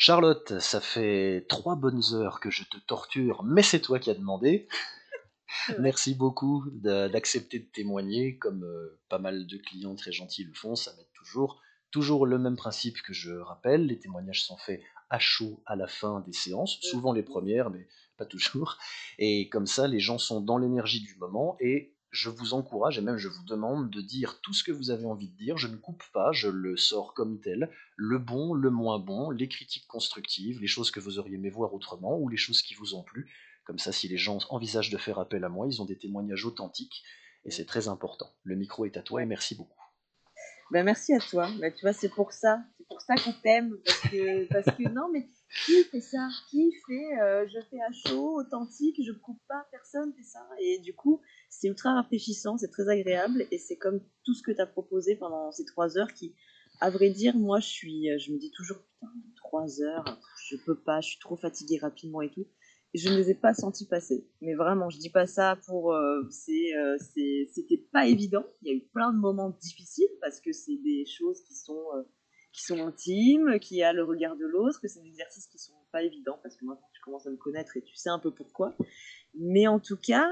Charlotte, ça fait 3 bonnes heures que je te torture, mais c'est toi qui as demandé. C'est vrai. Merci beaucoup d'accepter de témoigner, comme pas mal de clients très gentils le font, ça m'aide toujours. Toujours le même principe que je rappelle, les témoignages sont faits à chaud à la fin des séances, souvent les premières, mais pas toujours. Et comme ça, les gens sont dans l'énergie du moment et je vous encourage et même je vous demande de dire tout ce que vous avez envie de dire. Je ne coupe pas, je le sors comme tel. Le bon, le moins bon, les critiques constructives, les choses que vous auriez aimé voir autrement ou les choses qui vous ont plu. Comme ça, si les gens envisagent de faire appel à moi, ils ont des témoignages authentiques et c'est très important. Le micro est à toi et merci beaucoup. Ben, merci à toi. Ben, tu vois, c'est pour ça qu'on t'aime, parce que non, mais qui fait ça? Qui fait, je fais à chaud, authentique, je coupe pas, personne fait ça. Et du coup, c'est ultra rafraîchissant, c'est très agréable, et c'est comme tout ce que tu as proposé pendant ces 3 heures qui, à vrai dire, moi, je me dis toujours, putain, 3 heures, je peux pas, je suis trop fatiguée rapidement et tout. Et je ne les ai pas sentis passer. Mais vraiment, je dis pas ça pour. C'était pas évident. Il y a eu plein de moments difficiles parce que c'est des choses qui sont intimes, qui a le regard de l'autre, que c'est des exercices qui sont pas évidents parce que maintenant tu commences à me connaître et tu sais un peu pourquoi. Mais en tout cas,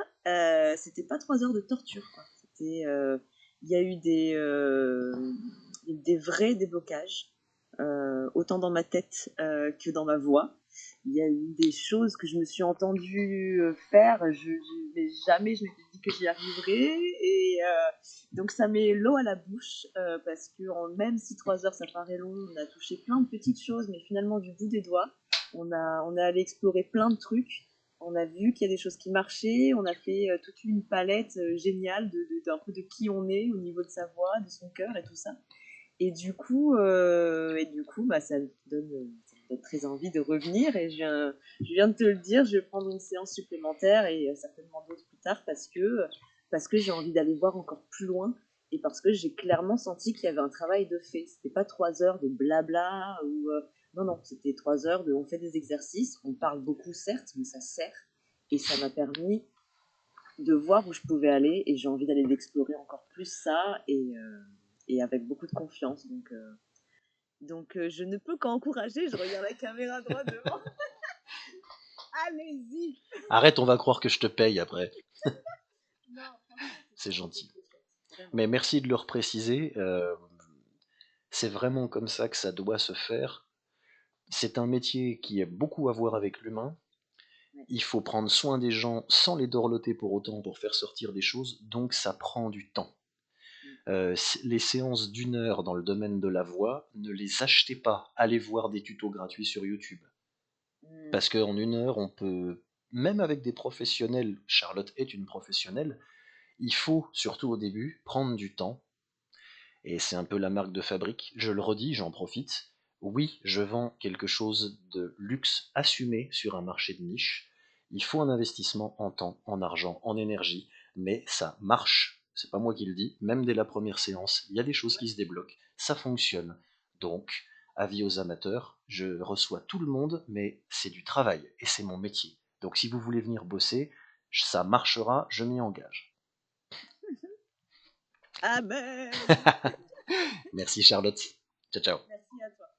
c'était pas 3 heures de torture, quoi. Il y a eu des vrais déblocages, autant dans ma tête que dans ma voix. Il y a eu des choses que je me suis entendue faire, mais jamais je m'étais dit que j'y arriverais. Et donc ça met l'eau à la bouche, parce que même si 3 heures ça paraît long, on a touché plein de petites choses, mais finalement du bout des doigts, on est allé explorer plein de trucs. On a vu qu'il y a des choses qui marchaient, on a fait toute une palette géniale d'un peu de qui on est au niveau de sa voix, de son cœur et tout ça. Et du coup, bah, ça me donne très envie de revenir. Et je viens de te le dire, je vais prendre une séance supplémentaire et certainement d'autres plus tard parce que j'ai envie d'aller voir encore plus loin et parce que j'ai clairement senti qu'il y avait un travail de fait. C'était pas 3 heures de blabla ou non, non, c'était 3 heures de on fait des exercices, on parle beaucoup certes, mais ça sert et ça m'a permis de voir où je pouvais aller et j'ai envie d'aller l'explorer encore plus ça et avec beaucoup de confiance. Donc, je ne peux qu'encourager. Je regarde la caméra droit devant. Allez-y. Arrête, on va croire que je te paye après. Non, franchement, C'est gentil. c'était chouette. Vraiment. Mais merci de le repréciser. C'est vraiment comme ça que ça doit se faire. C'est un métier qui a beaucoup à voir avec l'humain. Ouais. Il faut prendre soin des gens sans les dorloter pour autant pour faire sortir des choses, donc ça prend du temps. Les séances d'1 heure dans le domaine de la voix, ne les achetez pas. Allez voir des tutos gratuits sur YouTube. Mm. Parce qu'en 1 heure, on peut, même avec des professionnels, Charlotte est une professionnelle, il faut, surtout au début, prendre du temps. Et c'est un peu la marque de fabrique. Je le redis, j'en profite. Oui, je vends quelque chose de luxe assumé sur un marché de niche. Il faut un investissement en temps, en argent, en énergie, mais ça marche. C'est pas moi qui le dis. Même dès la première séance, il y a des choses qui se débloquent. Ça fonctionne. Donc, avis aux amateurs, je reçois tout le monde, mais c'est du travail et c'est mon métier. Donc, si vous voulez venir bosser, ça marchera, je m'y engage. Amen. Merci Charlotte. Ciao ciao. Merci à toi.